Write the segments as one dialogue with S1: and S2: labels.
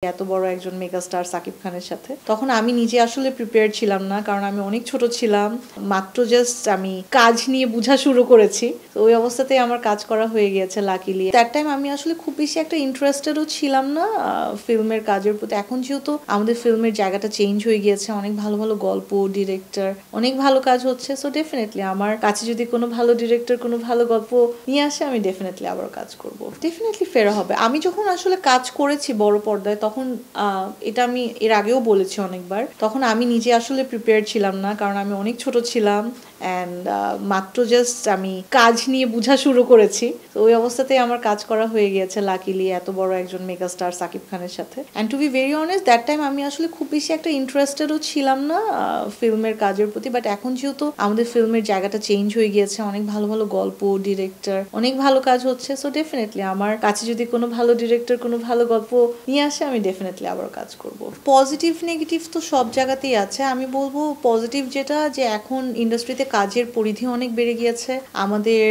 S1: এত বড় একজন মেগাস্টার সাকিব খানের সাথে তখন আমি নিজে আসলে প্রিপেয়ার ছিলাম না, কারণ আমি অনেক ছোট ছিলাম, মাত্র জাস্ট আমি কাজ নিয়ে বোঝা শুরু করেছি। তো ওই অবস্থাতেই আমার কাজ করা হয়ে গিয়েছে লাকিলি। দ্যাট টাইম আমি আসলে খুব বেশি একটা ইন্টারেস্টেডও ছিলাম না ফিল্মের কাজের প্রতি। এখন যেহেতু আমাদের ফিল্মের জায়গাটা চেঞ্জ হয়ে গিয়েছে, অনেক ভালো ভালো গল্প, ডিরেক্টর, অনেক ভালো কাজ হচ্ছে, সো ডেফিনেটলি আমার কাছে যদি কোনো ভালো ডিরেক্টর কোনো ভালো গল্প নিয়ে আসে, আমি ডেফিনেটলি আবার কাজ করব, ডেফিনেটলি ফেরা হবে। আমি যখন আসলে কাজ করেছি বড় পর্দায়, তখন এটা আমি এর আগেও বলেছি অনেকবার, তখন আমি নিজে আসলে প্রিপেয়ার ছিলাম না, কারণ আমি অনেক ছোট ছিলাম অ্যান্ড মাত্র জাস্ট আমি কাজ নিয়ে বোঝা শুরু করেছি। তো ওই অবস্থাতেই আমার কাজ করা হয়ে গিয়েছে লাকিলি এত বড় একজন মেগাস্টার সাকিব খানের সাথে। And to be very honest, that time আমি আসলে খুব বেশি একটা ইন্টারেস্টেডও ছিলাম না ফিল্মের কাজের প্রতি। বাট এখন যেহেতু আমাদের ফিল্মের জায়গাটা চেঞ্জ হয়ে গিয়েছে, অনেক ভালো ভালো গল্প, ডিরেক্টর, অনেক ভালো কাজ হচ্ছে, সো ডেফিনেটলি আমার কাছে যদি কোনো ভালো ডিরেক্টর কোনো ভালো গল্প নিয়ে আসে, আমি ডেফিনেটলি আবার কাজ করব। পজিটিভ নেগেটিভ তো সব জায়গাতেই আছে। আমি বলবো পজিটিভ যেটা, যে এখন ইন্ডাস্ট্রিতে কাজের পরিধি অনেক বেড়ে গিয়েছে। আমাদের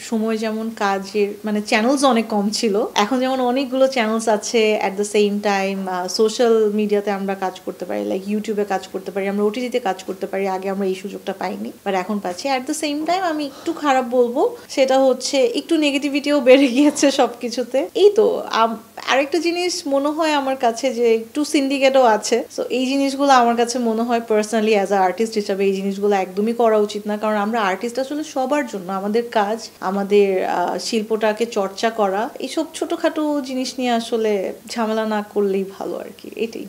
S1: সময় যেমন কাজের মানে চ্যানেলস অনেক কম ছিল, এখন যেমন অনেকগুলো চ্যানেলস আছে। At the same time social মিডিয়াতে আমরা কাজ করতে পারি, লাইক ইউটিউবে কাজ করতে পারি, আমরা ওটিটিতে কাজ করতে পারি। আগে আমরা এই সুযোগটা পাইনি, বাট এখন পাচ্ছি। অ্যাট দ্য সেম টাইম আমি একটু খারাপ বলবো, সেটা হচ্ছে একটু নেগেটিভিটিও বেড়ে গিয়েছে সবকিছুতে। এই তো আরেকটা জিনিস মনে হয় আমার কাছে, যে একটু সিন্ডিকেটও আছে। সো এই জিনিসগুলো আমার কাছে মনে হয় পার্সোনালি অ্যাজ আ আর্টিস্ট হিসাবে এই জিনিসগুলো একদমই করা উচিত না, কারণ আমরা আর্টিস্ট আসলে সবার জন্য, আমাদের কাজ, আমাদের শিল্পটাকে চর্চা করা, এইসব ছোটখাটো জিনিস নিয়ে আসলে ঝামেলা না করলেই ভালো আর কি, এটাই।